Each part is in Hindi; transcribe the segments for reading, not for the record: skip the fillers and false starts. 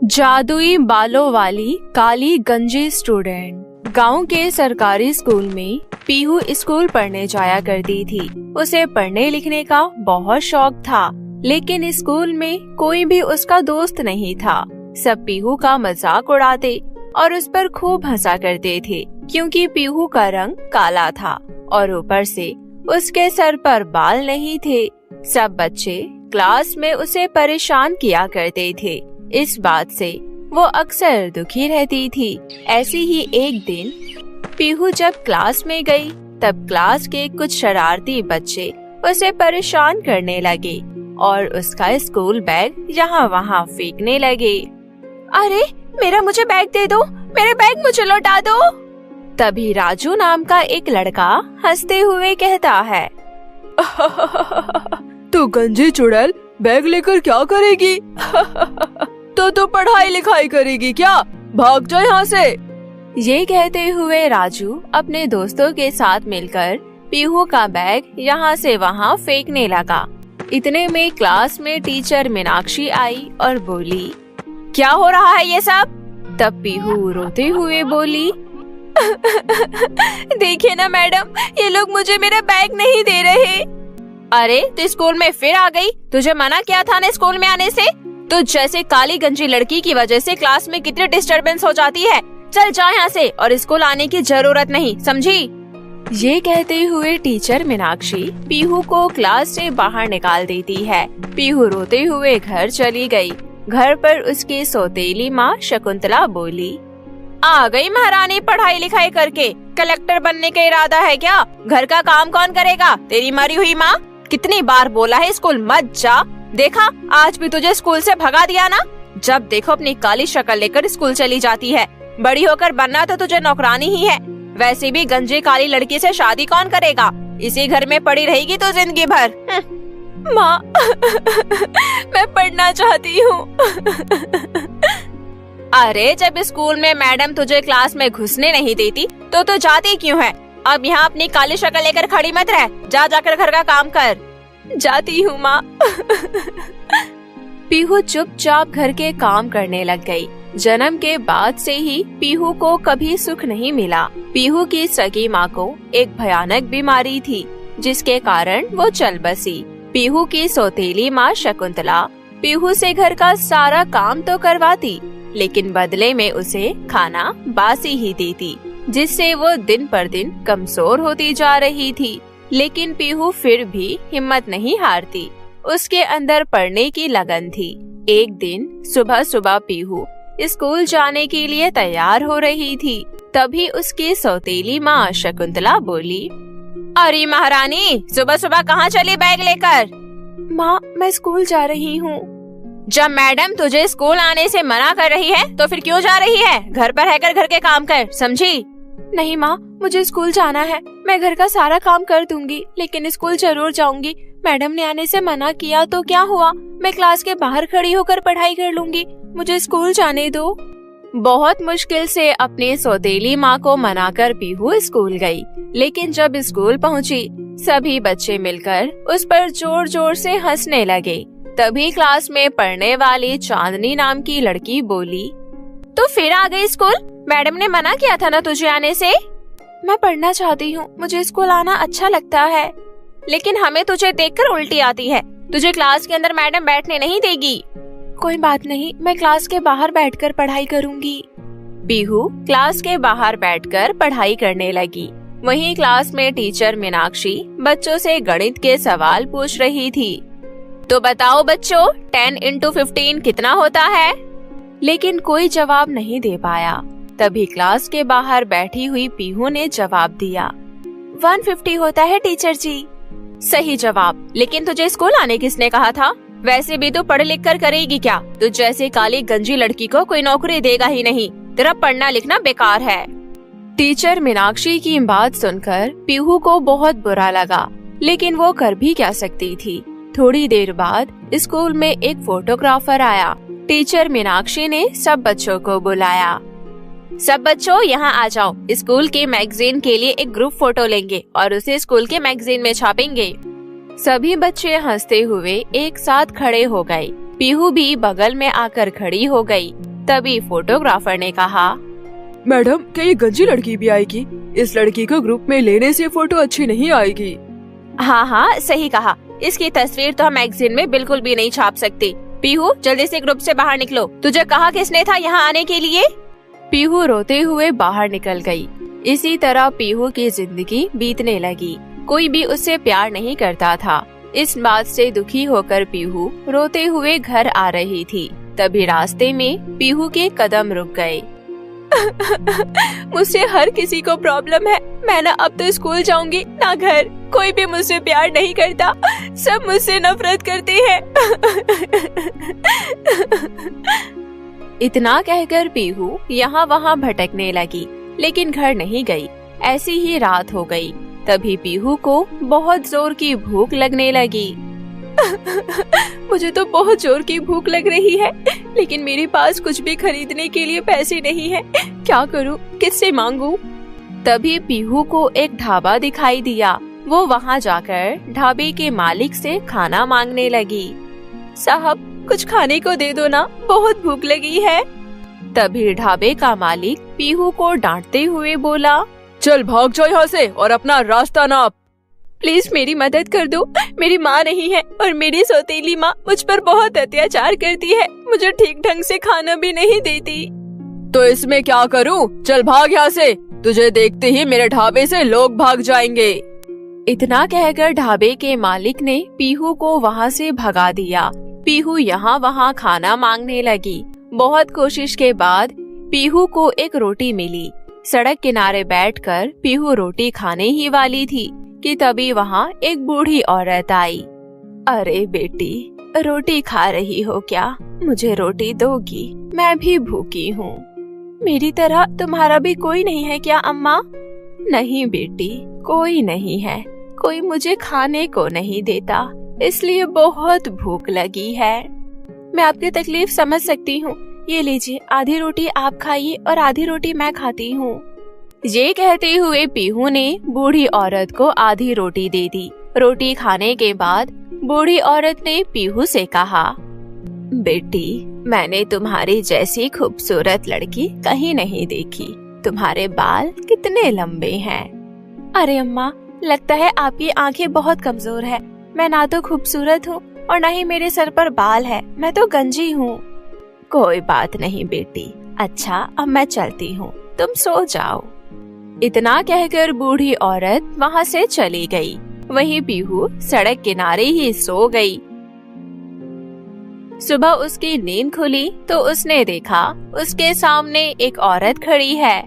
जादुई बालों वाली काली गंजी स्टूडेंट। गांव के सरकारी स्कूल में पीहू स्कूल पढ़ने जाया करती थी। उसे पढ़ने लिखने का बहुत शौक था, लेकिन स्कूल में कोई भी उसका दोस्त नहीं था। सब पीहू का मजाक उड़ाते और उस पर खूब हंसा करते थे, क्योंकि पीहू का रंग काला था और ऊपर से उसके सर पर बाल नहीं थे। सब बच्चे क्लास में उसे परेशान किया करते थे। इस बात से वो अक्सर दुखी रहती थी। ऐसी ही एक दिन पीहू जब क्लास में गई, तब क्लास के कुछ शरारती बच्चे उसे परेशान करने लगे और उसका स्कूल बैग यहाँ वहाँ फेंकने लगे। अरे मेरा मुझे बैग दे दो, मेरे बैग मुझे लौटा दो। तभी राजू नाम का एक लड़का हंसते हुए कहता है, तू गंजी चुड़ैल बैग लेकर क्या करेगी? तो पढ़ाई लिखाई करेगी क्या? भाग जा यहाँ से। ये कहते हुए राजू अपने दोस्तों के साथ मिलकर पीहू का बैग यहाँ से वहाँ फेंकने लगा। इतने में क्लास में टीचर मीनाक्षी आई और बोली, क्या हो रहा है ये सब? तब पीहू रोते हुए बोली, देखिए ना मैडम, ये लोग मुझे मेरा बैग नहीं दे रहे। अरे तू स्कूल में फिर आ गई? तुझे मना किया था ना स्कूल में आने से। तो जैसे काली गंजी लड़की की वजह से क्लास में कितनी डिस्टरबेंस हो जाती है। चल जा यहाँ से, और स्कूल आने की जरूरत नहीं, समझी? ये कहते हुए टीचर मीनाक्षी पीहू को क्लास से बाहर निकाल देती है। पीहू रोते हुए घर चली गई। घर पर उसकी सौतेली माँ शकुंतला बोली, आ गई महारानी पढ़ाई लिखाई करके। कलेक्टर बनने का इरादा है क्या? घर का काम कौन करेगा? तेरी मरी हुई माँ। कितनी बार बोला है स्कूल मत जा, देखा आज भी तुझे स्कूल से भगा दिया ना। जब देखो अपनी काली शक्ल लेकर स्कूल चली जाती है। बड़ी होकर बनना तो तुझे नौकरानी ही है। वैसे भी गंजी काली लड़की से शादी कौन करेगा? इसी घर में पड़ी रहेगी तो जिंदगी भर। माँ, मैं पढ़ना चाहती हूँ। अरे जब स्कूल में मैडम तुझे क्लास में घुसने नहीं देती तो जाती क्यों है? अब यहाँ अपनी काली शक्ल लेकर खड़ी मत रह, जा जाकर घर का काम कर। जाती हूँ माँ। पीहू चुपचाप घर के काम करने लग गई। जन्म के बाद से ही पीहू को कभी सुख नहीं मिला। पीहू की सगी माँ को एक भयानक बीमारी थी, जिसके कारण वो चल बसी। पीहू की सौतेली माँ शकुंतला पीहू से घर का सारा काम तो करवाती, लेकिन बदले में उसे खाना बासी ही देती, जिससे वो दिन पर दिन कमजोर होती जा रही थी। लेकिन पीहू फिर भी हिम्मत नहीं हारती। उसके अंदर पढ़ने की लगन थी। एक दिन सुबह सुबह पीहू स्कूल जाने के लिए तैयार हो रही थी। तभी उसकी सौतेली माँ शकुंतला बोली, अरे महारानी, सुबह सुबह कहाँ चली बैग लेकर? माँ, मैं स्कूल जा रही हूँ। जब मैडम तुझे स्कूल आने से मना कर रही है तो फिर क्यों जा रही है? घर पर रहकर घर के काम कर, समझी? नहीं माँ, मुझे स्कूल जाना है। मैं घर का सारा काम कर दूंगी, लेकिन स्कूल जरूर जाऊंगी। मैडम ने आने से मना किया तो क्या हुआ? मैं क्लास के बाहर खड़ी होकर पढ़ाई कर लूंगी। मुझे स्कूल जाने दो। बहुत मुश्किल से अपने सौतेली माँ को मनाकर पीहू स्कूल गई। लेकिन जब स्कूल पहुँची, सभी बच्चे मिलकर उस पर जोर जोर से हंसने लगे। तभी क्लास में पढ़ने वाली चांदनी नाम की लड़की बोली, तो फिर आ गई स्कूल? मैडम ने मना किया था ना तुझे आने से। मैं पढ़ना चाहती हूँ, मुझे स्कूल आना अच्छा लगता है। लेकिन हमें तुझे देखकर उल्टी आती है। तुझे क्लास के अंदर मैडम बैठने नहीं देगी। कोई बात नहीं, मैं क्लास के बाहर बैठकर पढ़ाई करूँगी। पीहू क्लास के बाहर बैठकर पढ़ाई करने लगी। वहीं क्लास में टीचर मीनाक्षी बच्चों से गणित के सवाल पूछ रही थी। तो बताओ बच्चों, 10 into 15 कितना होता है? लेकिन कोई जवाब नहीं दे पाया। तभी क्लास के बाहर बैठी हुई पीहू ने जवाब दिया, 150 होता है टीचर जी। सही जवाब। लेकिन तुझे स्कूल आने किसने कहा था? वैसे भी तू पढ़ लिख कर करेगी क्या? तुझ जैसे काली गंजी लड़की को कोई नौकरी देगा ही नहीं। तेरा पढ़ना लिखना बेकार है। टीचर मीनाक्षी की बात सुनकर पीहू को बहुत बुरा लगा, लेकिन वो कर भी क्या सकती थी। थोड़ी देर बाद स्कूल में एक फोटोग्राफर आया। टीचर मीनाक्षी ने सब बच्चों को बुलाया। सब बच्चों यहाँ आ जाओ, स्कूल के मैगजीन के लिए एक ग्रुप फोटो लेंगे और उसे स्कूल के मैगजीन में छापेंगे। सभी बच्चे हंसते हुए एक साथ खड़े हो गए। पीहू भी बगल में आकर खड़ी हो गई। तभी फोटोग्राफर ने कहा, मैडम क्या ये गंजी लड़की भी आएगी? इस लड़की को ग्रुप में लेने से फोटो अच्छी नहीं आएगी। हाँ हाँ सही कहा, इसकी तस्वीर तो हम मैगजीन में बिल्कुल भी नहीं छाप सकते। पीहू जल्दी से ग्रुप से बाहर निकलो, तुझे कहा किसने था यहाँ आने के लिए? पीहू रोते हुए बाहर निकल गई। इसी तरह पीहू की जिंदगी बीतने लगी। कोई भी उससे प्यार नहीं करता था। इस बात से दुखी होकर पीहू रोते हुए घर आ रही थी। तभी रास्ते में पीहू के कदम रुक गए। मुझसे हर किसी को प्रॉब्लम है। मैं ना अब तो स्कूल जाऊंगी ना घर। कोई भी मुझसे प्यार नहीं करता, सब मुझसे नफरत करते हैं। इतना कहकर पीहू यहाँ वहाँ भटकने लगी, लेकिन घर नहीं गई। ऐसी ही रात हो गई। तभी पीहू को बहुत जोर की भूख लगने लगी। मुझे तो बहुत जोर की भूख लग रही है, लेकिन मेरे पास कुछ भी खरीदने के लिए पैसे नहीं है। क्या करूं, किससे मांगूं? तभी पीहू को एक ढाबा दिखाई दिया। वो वहाँ जाकर ढाबे के मालिक से खाना मांगने लगी। साहब कुछ खाने को दे दो ना, बहुत भूख लगी है। तभी ढाबे का मालिक पीहू को डांटते हुए बोला, चल भाग जाओ यहाँ से और अपना रास्ता नाप। प्लीज मेरी मदद कर दो। मेरी माँ नहीं है और मेरी सौतेली माँ मुझ पर बहुत अत्याचार करती है। मुझे ठीक ढंग से खाना भी नहीं देती। तो इसमें क्या करूँ? चल भाग यहाँ से। तुझे देखते ही मेरे ढाबे से लोग भाग जाएंगे। इतना कहकर ढाबे के मालिक ने पीहू को वहाँ से भगा दिया। पीहू यहाँ वहाँ खाना मांगने लगी। बहुत कोशिश के बाद पीहू को एक रोटी मिली। सड़क किनारे बैठकर पीहू रोटी खाने ही वाली थी कि तभी वहाँ एक बूढ़ी औरत आई। अरे बेटी, रोटी खा रही हो क्या? मुझे रोटी दोगी? मैं भी भूखी हूँ। मेरी तरह तुम्हारा भी कोई नहीं है क्या अम्मा? नहीं बेटी, कोई नहीं है। कोई मुझे खाने को नहीं देता, इसलिए बहुत भूख लगी है। मैं आपकी तकलीफ समझ सकती हूँ। ये लीजिए, आधी रोटी आप खाइए और आधी रोटी मैं खाती हूँ। ये कहते हुए पीहू ने बूढ़ी औरत को आधी रोटी दे दी। रोटी खाने के बाद बूढ़ी औरत ने पीहू से कहा, बेटी, मैंने तुम्हारी जैसी खूबसूरत लड़की कहीं नहीं देखी। तुम्हारे बाल कितने लंबे हैं। अरे अम्मा, लगता है आपकी आंखें बहुत कमजोर है। मैं ना तो खूबसूरत हूँ और ना ही मेरे सर पर बाल है। मैं तो गंजी हूँ। कोई बात नहीं बेटी। अच्छा, अब मैं चलती हूँ, तुम सो जाओ। इतना कहकर बूढ़ी औरत वहाँ से चली गई। वहीं पीहू सड़क किनारे ही सो गई। सुबह उसकी नींद खुली तो उसने देखा उसके सामने एक औरत खड़ी है।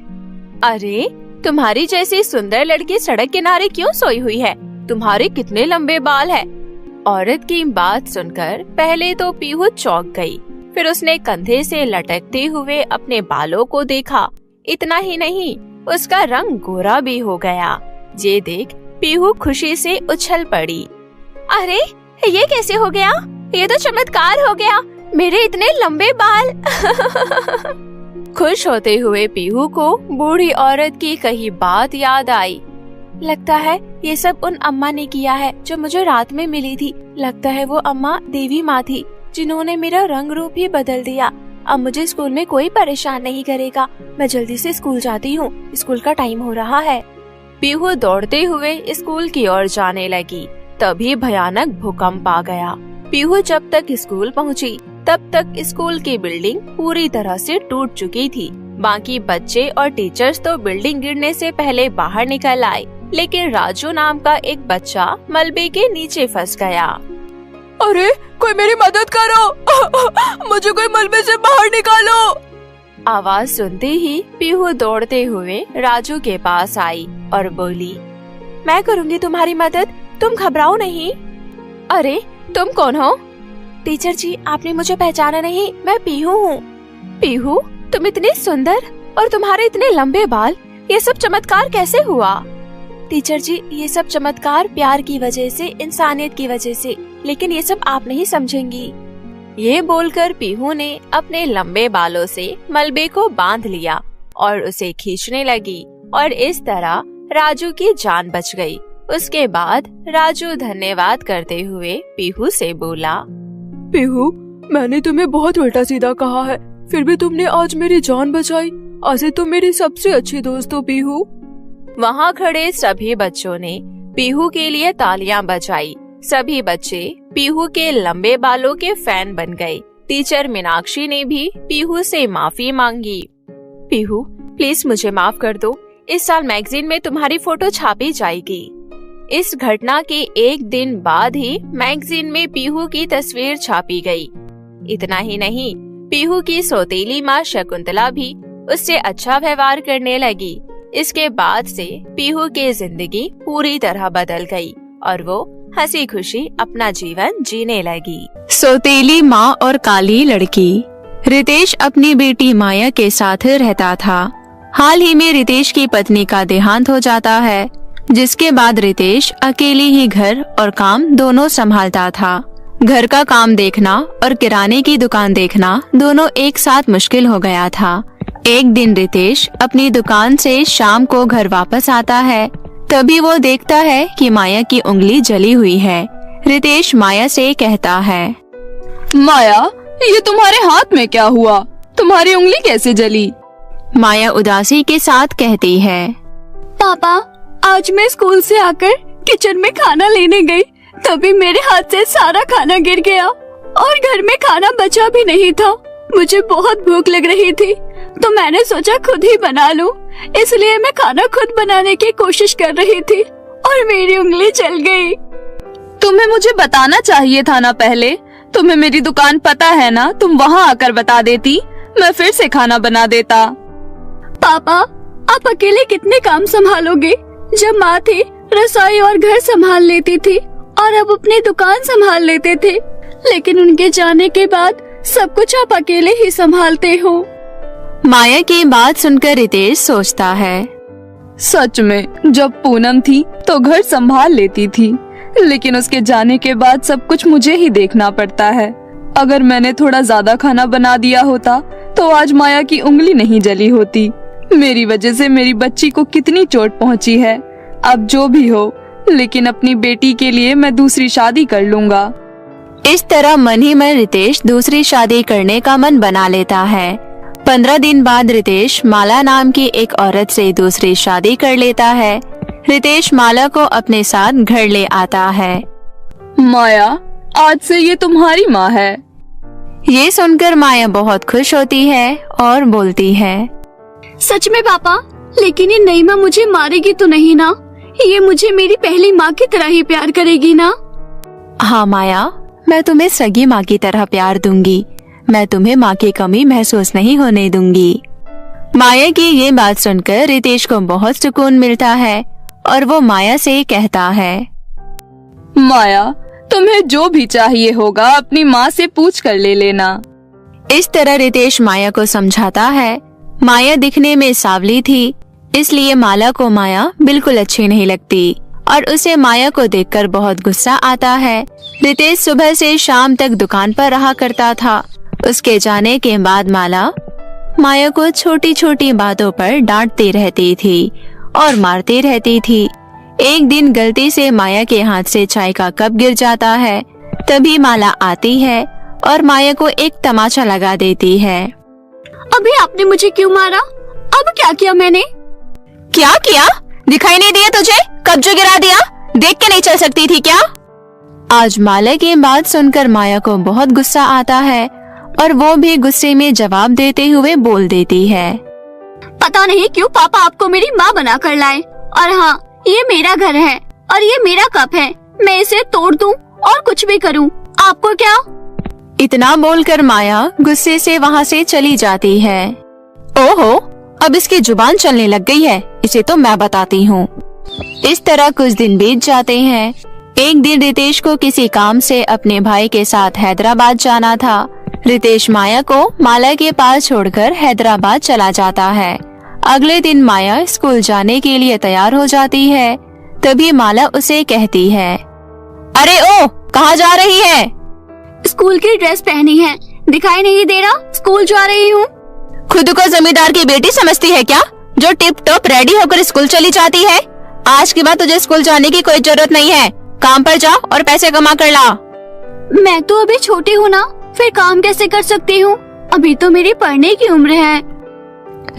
अरे, तुम्हारी जैसी सुंदर लड़की सड़क किनारे क्यों सोई हुई है? तुम्हारे कितने लंबे बाल है? औरत की बात सुनकर पहले तो पीहू चौंक गई। फिर उसने कंधे से लटकते हुए अपने बालों को देखा। इतना ही नहीं, उसका रंग गोरा भी हो गया। ये देख पीहू खुशी से उछल पड़ी। अरे, ये कैसे हो गया? ये तो चमत्कार हो गया। मेरे इतने लंबे बाल। खुश होते हुए पीहू को बूढ़ी औरत की कही बात याद आई। लगता है ये सब उन अम्मा ने किया है जो मुझे रात में मिली थी। लगता है वो अम्मा देवी माँ थी जिन्होंने मेरा रंग रूप ही बदल दिया। अब मुझे स्कूल में कोई परेशान नहीं करेगा। मैं जल्दी से स्कूल जाती हूँ, स्कूल का टाइम हो रहा है। पीहू दौड़ते हुए स्कूल की ओर जाने लगी। तभी भयानक भूकंप आ गया। पीहू जब तक स्कूल पहुँची तब तक स्कूल की बिल्डिंग पूरी तरह से टूट चुकी थी। बाकी बच्चे और टीचर्स तो बिल्डिंग गिरने से पहले बाहर निकल आए, लेकिन राजू नाम का एक बच्चा मलबे के नीचे फंस गया। अरे, कोई मेरी मदद करो। मुझे कोई मलबे से बाहर निकालो। आवाज सुनते ही पीहू दौड़ते हुए राजू के पास आई और बोली, मैं करूँगी तुम्हारी मदद, तुम घबराओ नहीं। अरे, तुम कौन हो? टीचर जी, आपने मुझे पहचाना नहीं, मैं पीहू हूँ। पीहू, तुम इतनी सुंदर और तुम्हारे इतने लंबे बाल, ये सब चमत्कार कैसे हुआ? टीचर जी, ये सब चमत्कार प्यार की वजह से, इंसानियत की वजह से, लेकिन ये सब आप नहीं समझेंगी। ये बोलकर पीहू ने अपने लंबे बालों से मलबे को बांध लिया और उसे खींचने लगी और इस तरह राजू की जान बच गई। उसके बाद राजू धन्यवाद करते हुए पीहू से बोला, पीहू, मैंने तुम्हें बहुत उल्टा सीधा कहा है, फिर भी तुमने आज मेरी जान बचाई। आज से तुम मेरी सबसे अच्छी दोस्त हो पीहू। वहाँ खड़े सभी बच्चों ने पीहू के लिए तालियां बजाई। सभी बच्चे पीहू के लंबे बालों के फैन बन गए। टीचर मीनाक्षी ने भी पीहू से माफी मांगी। पीहू, प्लीज मुझे माफ कर दो। इस साल मैगजीन में तुम्हारी फोटो छापी जाएगी। इस घटना के एक दिन बाद ही मैगजीन में पीहू की तस्वीर छापी गई। इतना ही नहीं, पीहू की सौतेली माँ शकुंतला भी उससे अच्छा व्यवहार करने लगी। इसके बाद से पीहू की जिंदगी पूरी तरह बदल गई और वो हंसी खुशी अपना जीवन जीने लगी। सौतेली माँ और काली लड़की। रितेश अपनी बेटी माया के साथ रहता था। हाल ही में रितेश की पत्नी का देहांत हो जाता है, जिसके बाद रितेश अकेले ही घर और काम दोनों संभालता था। घर का काम देखना और किराने की दुकान देखना दोनों एक साथ मुश्किल हो गया था। एक दिन रितेश अपनी दुकान से शाम को घर वापस आता है। तभी वो देखता है कि माया की उंगली जली हुई है। रितेश माया से कहता है, माया, ये तुम्हारे हाथ में क्या हुआ? तुम्हारी उंगली कैसे जली? माया उदासी के साथ कहती है, पापा, आज मैं स्कूल से आकर किचन में खाना लेने गई, तभी मेरे हाथ से सारा खाना गिर गया और घर में खाना बचा भी नहीं था। मुझे बहुत भूख लग रही थी तो मैंने सोचा खुद ही बना लूं, इसलिए मैं खाना खुद बनाने की कोशिश कर रही थी और मेरी उंगली जल गई। तुम्हें मुझे बताना चाहिए था ना पहले। तुम्हें मेरी दुकान पता है ना, तुम वहाँ आकर बता देती, मैं फिर से खाना बना देता। पापा, आप अकेले कितने काम संभालोगे? जब माँ थी रसोई और घर संभाल लेती थी और अब अपनी दुकान संभाल लेते थे, लेकिन उनके जाने के बाद सब कुछ आप अकेले ही संभालते हो। माया की बात सुनकर रितेश सोचता है, सच में जब पूनम थी तो घर संभाल लेती थी, लेकिन उसके जाने के बाद सब कुछ मुझे ही देखना पड़ता है। अगर मैंने थोड़ा ज्यादा खाना बना दिया होता तो आज माया की उंगली नहीं जली होती। मेरी वजह से मेरी बच्ची को कितनी चोट पहुंची है। अब जो भी हो, लेकिन अपनी बेटी के लिए मैं दूसरी शादी कर लूंगा। इस तरह मन ही मन रितेश दूसरी शादी करने का मन बना लेता है। 15 दिन बाद रितेश माला नाम की एक औरत से दूसरी शादी कर लेता है। रितेश माला को अपने साथ घर ले आता है। माया, आज से ये तुम्हारी माँ है। ये सुनकर माया बहुत खुश होती है और बोलती है, सच में पापा, लेकिन ये नई माँ मुझे मारेगी तो नहीं ना? ये मुझे मेरी पहली माँ की तरह ही प्यार करेगी ना? हाँ माया, मैं तुम्हें सगी माँ की तरह प्यार दूंगी। मैं तुम्हें माँ की कमी महसूस नहीं होने दूंगी। माया की ये बात सुनकर रितेश को बहुत सुकून मिलता है और वो माया से कहता है, माया, तुम्हें जो भी चाहिए होगा अपनी माँ से पूछ कर ले लेना। इस तरह रितेश माया को समझाता है। माया दिखने में सांवली थी, इसलिए माला को माया बिल्कुल अच्छी नहीं लगती और उसे माया को देखकर बहुत गुस्सा आता है। रितेश सुबह से शाम तक दुकान पर रहा करता था। उसके जाने के बाद माया को छोटी छोटी बातों पर डांटती रहती थी और मारती रहती थी। एक दिन गलती से माया के हाथ से चाय का कप गिर जाता है। तभी माला आती है और माया को एक तमाचा लगा देती है। अभी आपने मुझे क्यों मारा? अब क्या किया मैंने? क्या किया? दिखाई नहीं दिया तुझे? कब जो गिरा दिया? देख के नहीं चल सकती थी क्या? आज माला की बात सुनकर माया को बहुत गुस्सा आता है और वो भी गुस्से में जवाब देते हुए बोल देती है, पता नहीं क्यों पापा आपको मेरी माँ बना कर लाए। और हाँ, ये मेरा घर है और ये मेरा कप है। मैं इसे तोड़ दूं और कुछ भी करूं, आपको क्या? इतना बोलकर माया गुस्से से वहाँ से चली जाती है। ओहो, अब इसकी जुबान चलने लग गई है, इसे तो मैं बताती हूँ। इस तरह कुछ दिन बीत जाते हैं। एक दिन रितेश को किसी काम से अपने भाई के साथ हैदराबाद जाना था। रितेश माया को माला के पास छोड़कर हैदराबाद चला जाता है। अगले दिन माया स्कूल जाने के लिए तैयार हो जाती है। तभी माला उसे कहती है, अरे ओ, कहाँ जा रही है? स्कूल की ड्रेस पहनी है, दिखाई नहीं दे रहा? स्कूल जा रही हूँ। खुद को जमींदार की बेटी समझती है क्या, जो टिप टॉप रेडी होकर स्कूल चली जाती है? आज के बाद तुझे स्कूल जाने की कोई जरूरत नहीं है। काम पर जा और पैसे कमा कर ला। मैं तो अभी छोटी हूँ ना, फिर काम कैसे कर सकती हूँ? अभी तो मेरी पढ़ने की उम्र है।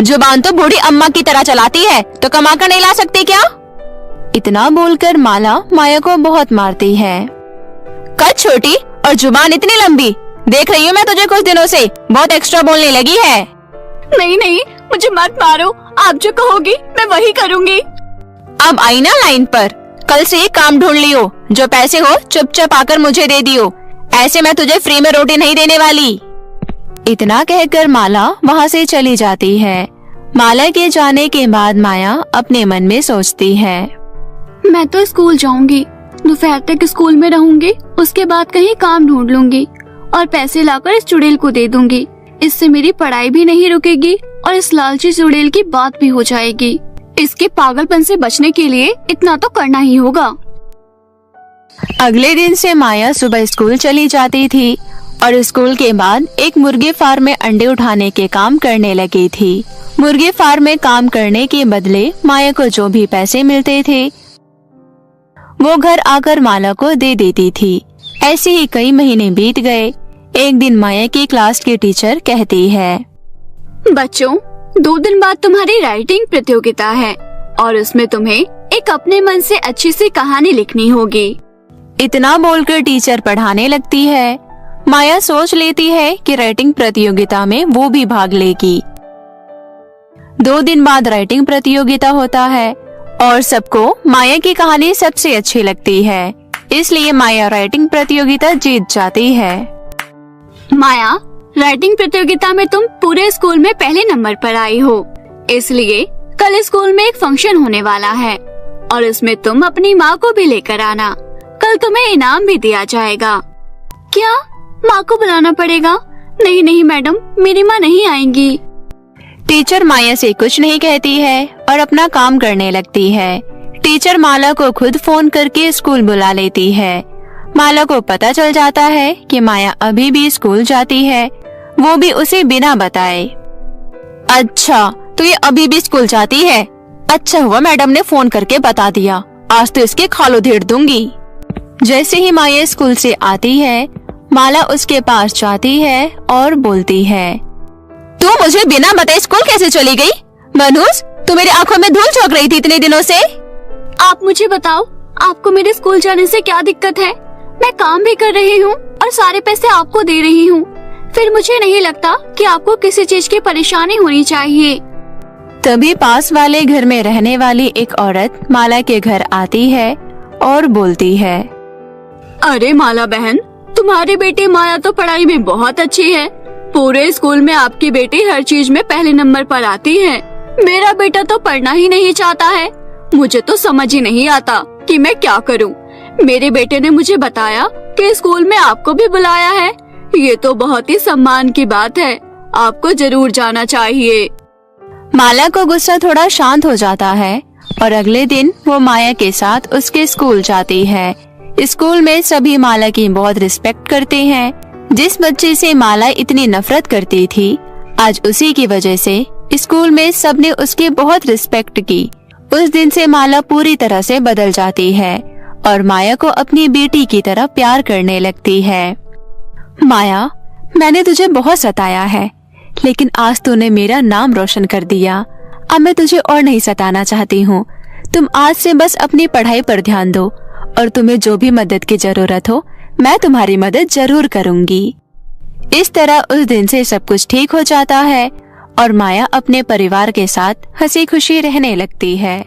जुबान तो बूढ़ी अम्मा की तरह चलाती है, तो कमा कर नहीं ला सकती क्या? इतना बोलकर माला माया को बहुत मारती है। कद छोटी और जुबान इतनी लंबी, देख रही हूँ मैं तुझे कुछ दिनों से, बहुत एक्स्ट्रा बोलने लगी है। नहीं नहीं, मुझे मत मारो, आप जो कहोगी मैं वही करूँगी। अब आई ना लाइन पर, कल से ही काम ढूंढ लियो, जो पैसे हो चुपचाप आकर मुझे दे दियो, ऐसे मैं तुझे फ्री में रोटी नहीं देने वाली। इतना कहकर माला वहाँ से चली जाती है। माला के जाने के बाद माया अपने मन में सोचती है, मैं तो स्कूल जाऊंगी, दोपहर तक स्कूल में रहूंगी, उसके बाद कहीं काम ढूंढ लूंगी और पैसे लाकर इस चुड़ैल को दे दूंगी। इससे मेरी पढ़ाई भी नहीं रुकेगी और इस लालची चुड़ैल की बात भी हो जाएगी। इसके पागलपन से बचने के लिए इतना तो करना ही होगा। अगले दिन से माया सुबह स्कूल चली जाती थी और स्कूल के बाद एक मुर्गी फार्म में अंडे उठाने के काम करने लगी थी। मुर्गी फार्म में काम करने के बदले माया को जो भी पैसे मिलते थे वो घर आकर माला को दे देती थी। ऐसे ही कई महीने बीत गए। एक दिन माया की क्लास की टीचर कहती है, बच्चों, 2 दिन बाद तुम्हारी राइटिंग प्रतियोगिता है और उसमें तुम्हें एक अपने मन से अच्छी सी कहानी लिखनी होगी। इतना बोलकर टीचर पढ़ाने लगती है। माया सोच लेती है कि राइटिंग प्रतियोगिता में वो भी भाग लेगी। 2 दिन बाद राइटिंग प्रतियोगिता होता है और सबको माया की कहानी सबसे अच्छी लगती है, इसलिए माया राइटिंग प्रतियोगिता जीत जाती है। माया, राइटिंग प्रतियोगिता में तुम पूरे स्कूल में पहले नंबर पर आई हो, इसलिए कल स्कूल में एक फंक्शन होने वाला है और इसमें तुम अपनी माँ को भी लेकर आना। कल तुम्हें इनाम भी दिया जाएगा। क्या माँ को बुलाना पड़ेगा? नहीं नहीं मैडम, मेरी माँ नहीं आएंगी। टीचर माया से कुछ नहीं कहती है और अपना काम करने लगती है। टीचर माला को खुद फोन करके स्कूल बुला लेती है। माला को पता चल जाता है कि माया अभी भी स्कूल जाती है, वो भी उसे बिना बताए। अच्छा, तो ये अभी भी स्कूल जाती है? अच्छा हुआ मैडम ने फोन करके बता दिया, आज तो इसके खालो धेड़ दूंगी। जैसे ही माया स्कूल से आती है, माला उसके पास जाती है और बोलती है, तू मुझे बिना बताए स्कूल कैसे चली गई? मनूस, तू मेरी आंखों में धूल झोंक रही थी इतने दिनों से। आप मुझे बताओ, आपको मेरे स्कूल जाने से क्या दिक्कत है? मैं काम भी कर रही हूँ और सारे पैसे आपको दे रही हूँ, फिर मुझे नहीं लगता कि आपको किसी चीज की परेशानी होनी चाहिए। तभी पास वाले घर में रहने वाली एक औरत माला के घर आती है और बोलती है, अरे माला बहन, तुम्हारी बेटी माया तो पढ़ाई में बहुत अच्छी है। पूरे स्कूल में आपकी बेटी हर चीज में पहले नंबर पर आती है। मेरा बेटा तो पढ़ना ही नहीं चाहता है। मुझे तो समझ ही नहीं आता कि मैं क्या करूं। मेरे बेटे ने मुझे बताया कि स्कूल में आपको भी बुलाया है। ये तो बहुत ही सम्मान की बात है, आपको जरूर जाना चाहिए। माला को गुस्सा थोड़ा शांत हो जाता है और अगले दिन वो माया के साथ उसके स्कूल जाती है। स्कूल में सभी माला की बहुत रिस्पेक्ट करते हैं। जिस बच्चे से माला इतनी नफरत करती थी, आज उसी की वजह से स्कूल में सबने उसकी बहुत रिस्पेक्ट की। उस दिन से माला पूरी तरह से बदल जाती है और माया को अपनी बेटी की तरह प्यार करने लगती है। माया, मैंने तुझे बहुत सताया है, लेकिन आज तूने मेरा नाम रोशन कर दिया। अब मैं तुझे और नहीं सताना चाहती हूँ। तुम आज से बस अपनी पढ़ाई पर ध्यान दो और तुम्हें जो भी मदद की जरूरत हो, मैं तुम्हारी मदद जरूर करूँगी। इस तरह उस दिन से सब कुछ ठीक हो जाता है और माया अपने परिवार के साथ हंसी खुशी रहने लगती है।